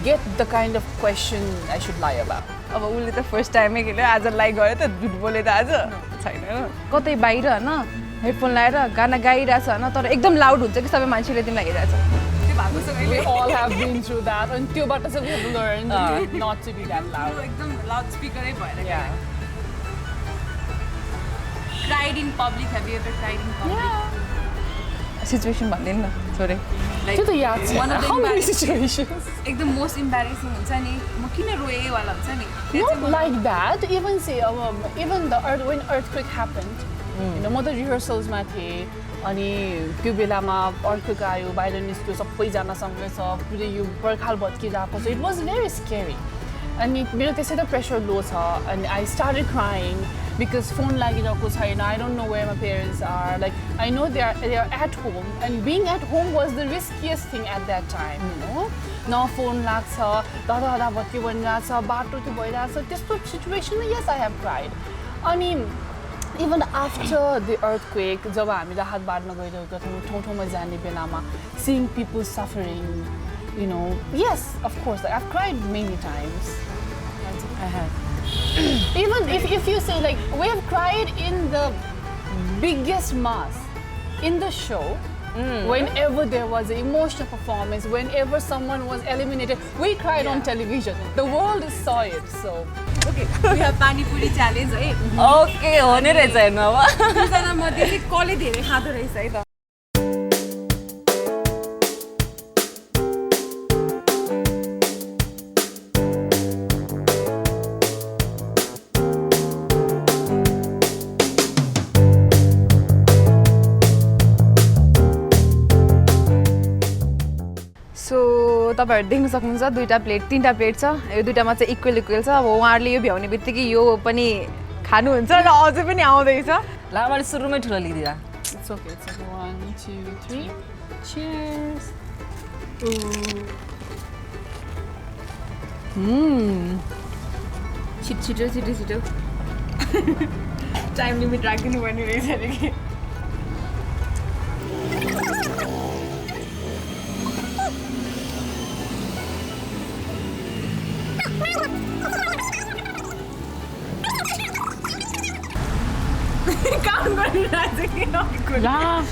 get the kind of question I should lie about. अब उसले त first टाइमै के आज like गऱ्यो त झुट बोले त आज छैन कतै बाहिर होइन हेडफोन लगाएर गाना गाइरहेछ होइन तर एकदम लाउड हुन्छ कि सबै मान्छेले तिमीलाई हेरिरहेछ त्यो भएको छ We all have been through that, and त्योबाट चाहिँ we have learned not to be that loud. एकदम लाउड स्पिकरै भएर Yeah. cried in public. Have you ever cried in public? Situation भन्दैन न छोरे त्यो त याद छ one of the how many embarrassing- situations एकदम मोस्ट इम्ब्यारेसिङ हुन्छ नि म किन रोएँ वाला हुन्छ नि त्यो not चाहिँ म- like that even say even when earthquake happened you know म त रिहर्सल्समा थिएँ अनि त्यो बेलामा earthquake आयो बाहिर निस्क्यो सबैजनासँगै छ पुरै यो पर्खाल भत्किरहेको छ इट वाज भेरी स्केरी अनि मेरो त्यसै त प्रेसर लो छ अनि I started crying because phone lagiरहेको छैन I don't know where my parents are like I know they are at home and being at home was the riskiest thing at that time you know न phone लाग्छ दादा भत्कियो भनिरहेछ बाटो त्यो भइरहेछ त्यस्तो सिचुएसनमा yes I have cried अनि even after the earthquake जब हामी राहत बाँड्न गइरहेका थियौँ ठाउँ जाने बेलामा seeing people suffering you know yes of course like, I've cried many times I have even if you say like we have cried in the biggest mass in the show whenever there was an emotional performance whenever someone was eliminated we cried on television the world saw it so Okay, we have panipuri challenge है okay हो नै रहेछ हेर्नु अब दुईजना मध्ये चाहिँ कसले धेरै खाँदो रहेछ है त सो तपाईँहरू देख्न सक्नुहुन्छ दुईवटा प्लेट तिनवटा प्लेट छ यो दुईवटामा चाहिँ इक्वल छ अब उहाँहरूले यो भ्याउने बित्तिकै यो पनि खानुहुन्छ र अझै पनि आउँदैछ ला मैले सुरुमै ठुलो लिइदिँदा it's okay it's like 1 2 3 cheers छिटो टाइम लिमिट राखिदिनु पर्ने रहेछ अरे कि काम गरिरहेछ कि ला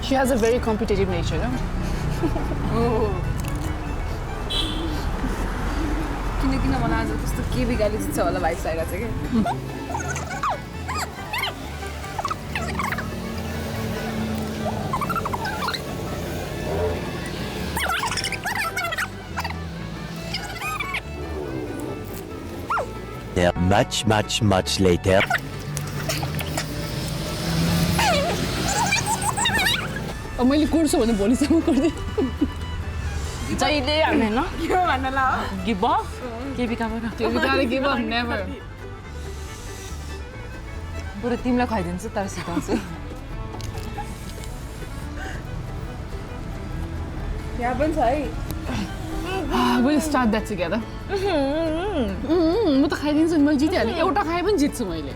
she has a very competitive nature no? किन मलाई आज कस्तो के बिगाली जित्छ होला भाइ साइरा चाहिँ कि Much later. अब मैले कुर्छु भने भोलिसम्म कुर्दै जहिले हामी होइन के भन्न ला हो गिभ अफ के बिकाबाट त्यो बिचारा give up never बरु तिमीलाई खुवाइदिन्छु तर सिकाउँछु यहाँ पनि छ है we'll start that together म त खाइदिन्छु नि मैले जितिहालेँ एउटा खाए पनि जित्छु मैले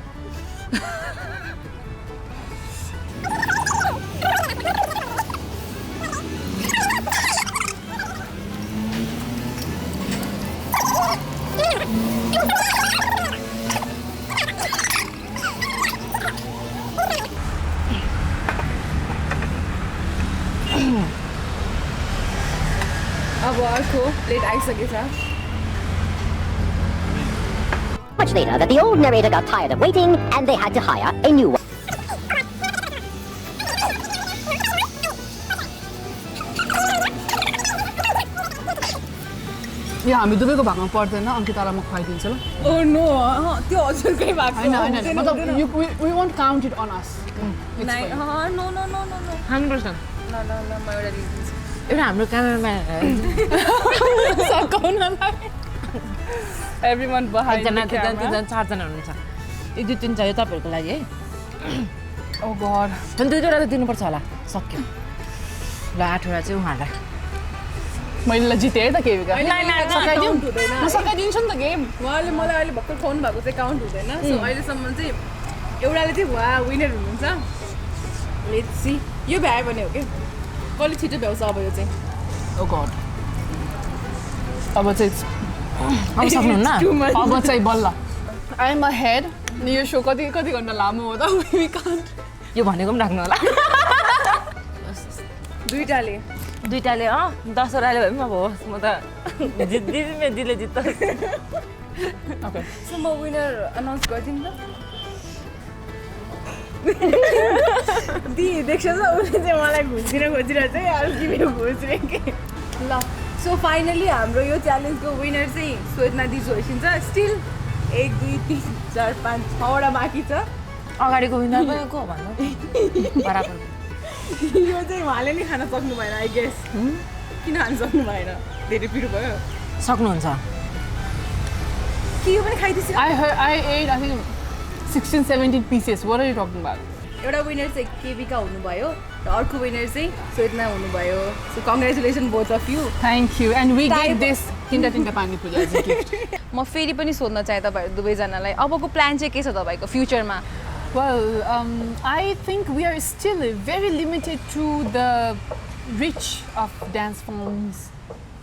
अब अर्को plate आइसकेछ Much later, that the old narrator got tired of waiting and they had to hire a new one. या हामी दुबईको भागमा पर्दैन अङ्कितालाई म खुवाइदिन्छु ल ओ नो त्यो हजुरकै भएको होइन मतलब we won't count it on us no no no no no 100% ल ल ल म एउटा दिन्छु एउटा हाम्रो क्यामेराम्यान सकाउनलाई everyone behind एकजना the camera दुईजना चारजना हुनुहुन्छ एक दुई तिन चाहियो तपाईँहरूको लागि है oh god झन् दुईवटा त दिनुपर्छ होला सक्यो ल 8वटा चाहिँ उहाँहरूलाई मैले ल जितेँ है त केविका सकाइदिउँ हुँदैन म सकाइदिन्छु नि त गेम उहाँले मलाई अहिले भर्खर खुवाउनु भएको चाहिँ काउन्ट हुँदैन सो अहिलेसम्म चाहिँ एउटाले चाहिँ विनर हुनुहुन्छ लेट्स सी यो भ्यायो भने हो कि कसले छिटो भ्याउँछ अब यो चाहिँ oh god अब चाहिँ अब सक्नुहुन्न अब चाहिँ बल्ल आई एम अहेड यो सो कति घन्टा लामो हो त we can't यो भनेको पनि राख्नु होला दुईटाले 2टाले 10वटाले भए पनि अब होस् म त जित्दिनँ दिले जित्छ okay सो म विनर अनाउन्स गरिदिउँ त दि देख्छ त उसले चाहिँ मलाई घुसिर चाहिँ अरू किनेर घुसिरे कि ल सो फाइनली हाम्रो यो च्यालेन्जको विनर चाहिँ स्वेतना दिजु होइसिन्छ स्टिल 1 2 3 4 5 6वटा बाँकी छ अगाडिको विनर पनि को भन्नु बराबर यो चाहिँ उहाँले नै खान सक्नु भएन आई गेस किन खान सक्नु भएन धेरै पिरो भयो सक्नुहुन्छ कि यो पनि खाइदिन्छ I ate I think 16-17 pieces what are you talking about एउटा विनर चाहिँ केविका हुनुभयो र अर्को विनर चाहिँ स्वेतना हुनुभयो so congratulation both of you thank you and we Type- get this tinta pani puja as a gift म फेरि पनि सोध्न चाहे तपाईँहरू दुवैजनालाई अबको प्लान चाहिँ के छ तपाईँको फ्युचरमा well I think we are still very limited to the reach of dance forms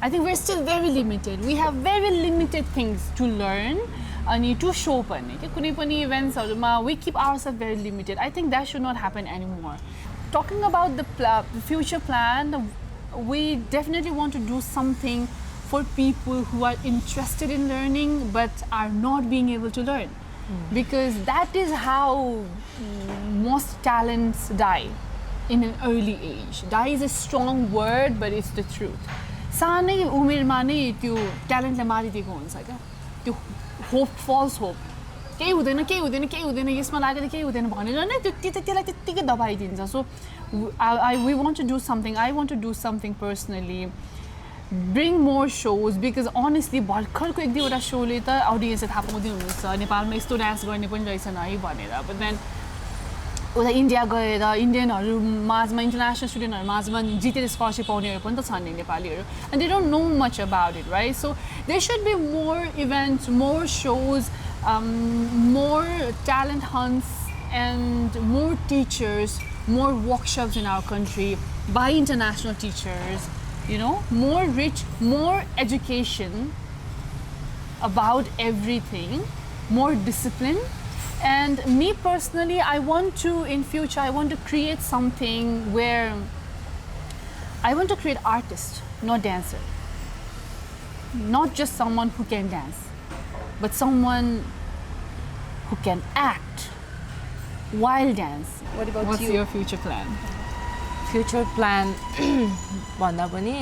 I think we're still very limited we have very limited things to learn अनि to show पनि के कुनै पनि इभेन्ट्सहरुमा we keep ourselves very limited I think that should not happen anymore talking about the future plan we definitely want to do something for people who are interested in learning but are not being able to learn because that is how most talents die in an early age die is a strong word but it's the truth सानै उमेरमा नै त्यो ट्यालेन्टले मारिदिएको हुन्छ क्या त्यो hope falls hope केही हुँदैन यसमा लागेर केही हुँदैन भनेर नै त्यसलाई त्यत्तिकै दबाइदिन्छ so we want to do something I want to do something personally bring more shows because honestly भर्खरको एक दुईवटा शोले त अडियन्सले थाहा पाउँदै हुनुहुन्छ नेपालमा यस्तो डान्स गर्ने पनि रहेछन् है भनेर but then उता इन्डिया गएर इन्डियनहरू माझमा इन्टरनेसनल स्टुडेन्टहरू माझमा जितेर स्कलरसिप पाउनेहरू पनि त छन् नि नेपालीहरू and they don't know much about it right so there should be more events more shows more talent hunts and more teachers more workshops in our country by international teachers you know more rich more education about everything more discipline and me personally I want to in future I want to create something where I want to create artist not dancer not just someone who can dance but someone who can act while dance What about what's you? your future plan future plan भन्दा पनि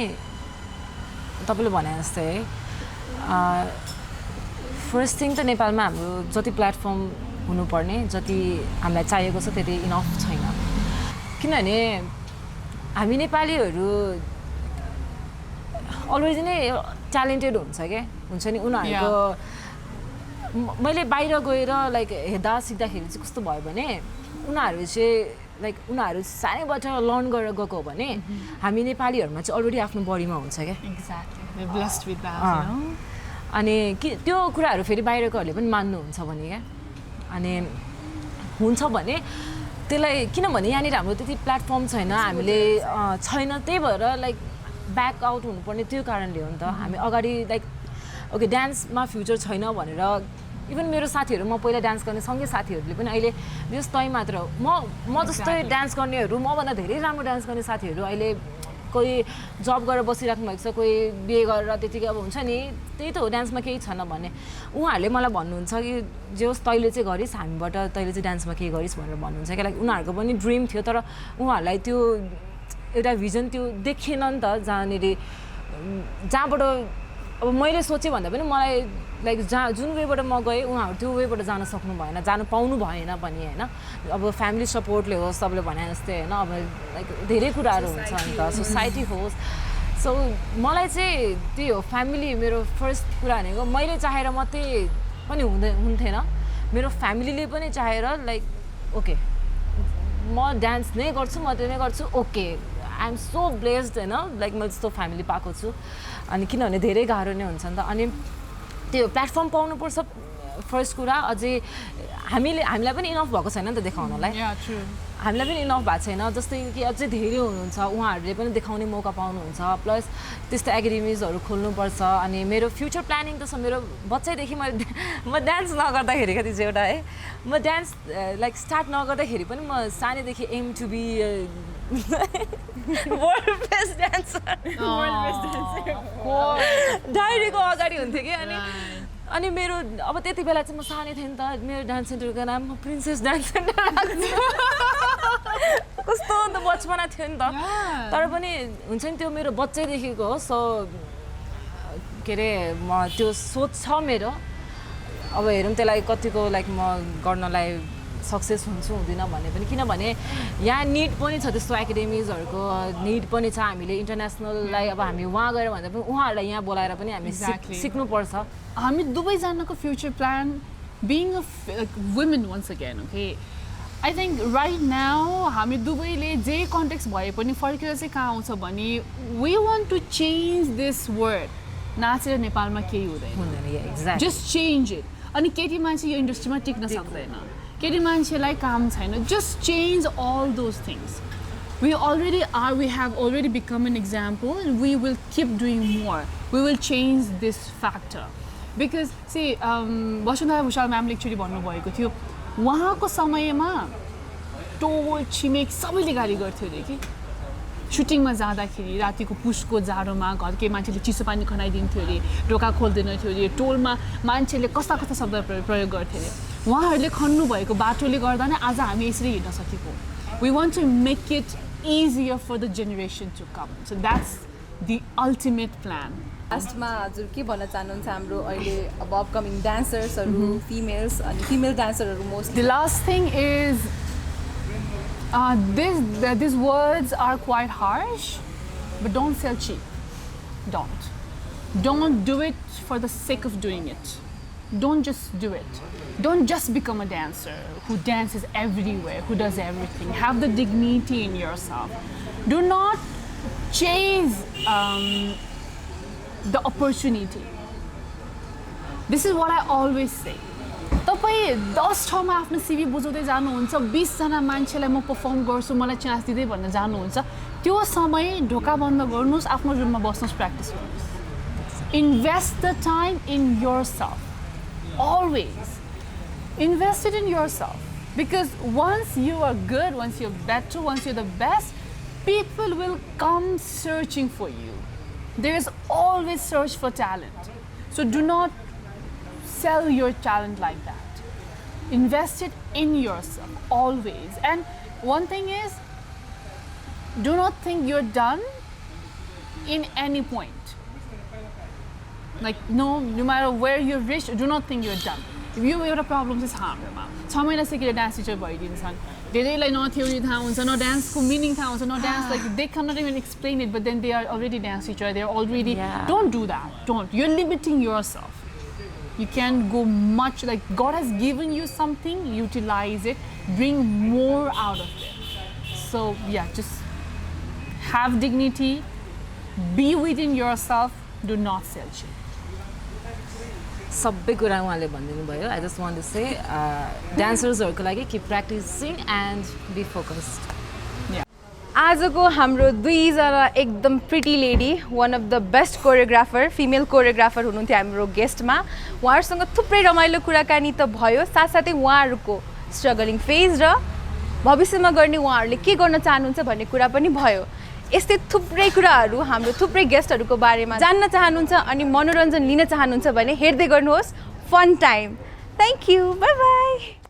तपाईँले भने जस्तै है first thing त नेपालमा हाम्रो जति प्लेटफर्म हुनुपर्ने जति हामीलाई चाहिएको छ त्यति इनफ छैन किनभने हामी नेपालीहरू अलरेडी नै ट्यालेन्टेड हुन्छ क्या हुन्छ नि उनीहरूको मैले बाहिर गएर लाइक हेर्दा सिक्दाखेरि चाहिँ कस्तो भयो भने उनीहरू चाहिँ लाइक उनीहरू सानैबाट लर्न गरेर गएको हो भने हामी नेपालीहरूमा चाहिँ अलरेडी आफ्नो बडीमा हुन्छ क्या exactly we're blessed with that you know अनि त्यो कुराहरू फेरि बाहिरकोहरूले पनि मान्नुहुन्छ भने क्या अनि हुन्छ भने त्यसलाई किनभने यहाँनिर हाम्रो त्यति प्लेटफर्म छैन हामीले छैन त्यही भएर लाइक ब्याक आउट हुनुपर्ने त्यो कारणले हो नि त हामी अगाडि लाइक ओके डान्समा फ्युचर छैन भनेर इभन मेरो साथीहरू म पहिला डान्स गर्ने सँगै साथीहरूले पनि अहिले जस तै मात्र म जस्तै डान्स गर्नेहरू मभन्दा धेरै राम्रो डान्स गर्ने साथीहरू अहिले कोही जब गरेर बसिराख्नु भएको छ कोही बिहे गरेर त्यतिकै अब हुन्छ नि त्यही त हो डान्समा केही छैन भने उहाँहरूले मलाई भन्नुहुन्छ कि जे होस् तैँले चाहिँ गरिस् हामीबाट तैँले चाहिँ डान्समा केही गरिस् भनेर भन्नुहुन्छ क्या लाइक उनीहरूको पनि ड्रिम थियो तर उहाँहरूलाई त्यो एउटा भिजन त्यो देखेन नि त जहाँबाट अब मैले सोचेँ भन्दा पनि मलाई लाइक जहाँ जुन वेबाट म गएँ उहाँहरू त्यो वेबाट जान सक्नु भएन, जानु पाउनु भएन पनि होइन। अब फ्यामिली सपोर्टले होस्, तपाईँले भने जस्तै होइन, अब लाइक धेरै कुराहरू हुन्छ नि त, सोसाइटी होस्। सो मलाई चाहिँ त्यही हो, फ्यामिली मेरो फर्स्ट कुरा भनेको। मैले चाहेर मात्रै पनि हुन्थेन, मेरो फ्यामिलीले पनि चाहेर लाइक ओके म डान्स नै गर्छु, म त्यो नै गर्छु, okay I am so blessed होइन, लाइक मैले त्यस्तो फ्यामिली पाएको छु। अनि किनभने धेरै गाह्रो नै हुन्छ नि त। अनि त्यो प्लेटफर्म पाउनुपर्छ फर्स्ट कुरा। अझै हामीलाई पनि इनफ भएको छैन नि त देखाउनलाई, हामीलाई पनि इनफ भएको छैन। जस्तै कि अझै धेरै हुनुहुन्छ, उहाँहरूले पनि देखाउने मौका पाउनुहुन्छ। प्लस त्यस्तो एकाडेमिजहरू खोल्नुपर्छ। अनि मेरो फ्युचर प्लानिङ त छ, मेरो बच्चैदेखि म डान्स नगर्दाखेरि कति चाहिँ एउटा है, म डान्स लाइक स्टार्ट नगर्दाखेरि पनि म सानैदेखि aim to be world best dancer, डायरीको अगाडि हुन्थ्यो कि। अनि मेरो अब त्यति बेला चाहिँ म सानै थिएँ नि त, मेरो डान्स सेन्टरको नाम म प्रिन्सेस डान्स सेन्टर राख्छु। कस्तो अन्त बचपना थियो नि त। तर पनि हुन्छ नि त्यो मेरो बच्चैदेखिको हो। सो के अरे म त्यो सोच छ मेरो। अब हेरौँ त्यसलाई कतिको लाइक म गर्नलाई सक्सेस हुन्छु हुँदिनँ भन्ने पनि, किनभने यहाँ निड पनि छ त्यस्तो एकाडेमिजहरूको निड पनि छ। हामीले इन्टरनेसनललाई अब हामी वहाँ गएर भन्दा पनि उहाँहरूलाई यहाँ बोलाएर पनि हामी सिक्नुपर्छ। हामी दुवैजनाको future plan being a women once again, okay I think right now हामी दुवैले जे कन्टेक्स्ट भए पनि फर्केर चाहिँ कहाँ आउँछ भने we want to change this word. नाचेर नेपालमा केही हुँदैन, जस्ट चेन्ज इट। अनि केटी मान्छे यो इन्डस्ट्रीमा टिक्न सक्दैन, केटी मान्छेलाई काम छैन, just change all those things. We already are, we have already become an example, and we will keep doing more. We will change this factor. Because, see, Vasundhara Bhusal म्यामले एकचोटि भन्नुभएको थियो, उहाँको समयमा टोल छिमेक सबैले गाली गर्थ्यो अरे कि सुटिङमा जाँदाखेरि रातिको पुसको जाडोमा घरकै मान्छेले चिसो पानी खनाइदिन्थ्यो अरे, ढोका खोल्दैन थियो अरे, टोलमा मान्छेले कस्ता कस्ता शब्द प्रयोग गर्थ्यो अरे। उहाँहरूले खन्नुभएको बाटोले गर्दा नै आज हामी यसरी हिँड्न सकेको। We want to make it easier for the generation to come. So that's the ultimate plan. लास्टमा हजुर के भन्न चाहनुहुन्छ हाम्रो अहिले अब अपकमिङ डान्सर्सहरू, फिमेल्स अनि फिमेल डान्सरहरू most? The last thing is these words are quite harsh, but don't sell cheap. Don't do it for the sake of doing it. Don't just do it. Don't just become a dancer who dances everywhere, who does everything. Have the dignity in yourself. Do not chase the opportunity. This is what I always say. तपाईँ 10 ठाउँमा आफ्नो CV बुझाउँदै जानुहुन्छ, 20 जना मान्छेलाई म perform गर्छु, मलाई chance दिँदै भन्न जानुहुन्छ, त्यो समय ढोका बन्द गर्नुहोस्, आफ्नो रुममा बस्नुहोस्, प्र्याक्टिस गर्नुहोस्। Invest the time in yourself. Always. Invest it in yourself. Because once you are good, once you're better, once you're the best, people will come searching for you. There is always search for talent. So do not sell your talent like that. Invest it in yourself, always. And one thing is, do not think you're done in any point. Like, no matter where you reach, do not think you're done. If you have a problem, it's harm. 6 महिना सिकेर dance teacher भइदिन्छन्, धेरैलाई न theory थाहा हुन्छ, न डान्सको meaning थाहा हुन्छ, न dance, like they cannot even explain it, but then they are already dance teacher, they are already, don't do that, don't. You're limiting yourself. You can go much, like God has given you something, utilize it, bring more out of it. So yeah, just have dignity, be within yourself, do not sell cheap. सबै कुरा उहाँले भनिदिनु भयो. I just want to say dancers-हरुको लागि keep practicing and be focused. आजको हाम्रो दुईजना एकदम pretty lady, one of the best choreographer, female choreographer हुनुहुन्थ्यो हाम्रो गेस्टमा. उहाँहरूसँग थुप्रै रमाइलो कुराकानी त भयो, साथसाथै उहाँहरूको स्ट्रगलिङ फेज र भविष्यमा गर्ने उहाँहरूले के गर्न चाहनुहुन्छ भन्ने कुरा पनि भयो. यस्तै थुप्रै कुराहरू हाम्रो थुप्रै गेस्टहरूको बारेमा जान्न चाहनुहुन्छ अनि मनोरञ्जन लिन चाहनुहुन्छ भने हेर्दै गर्नुहोस् fun time. Thank you, bye by.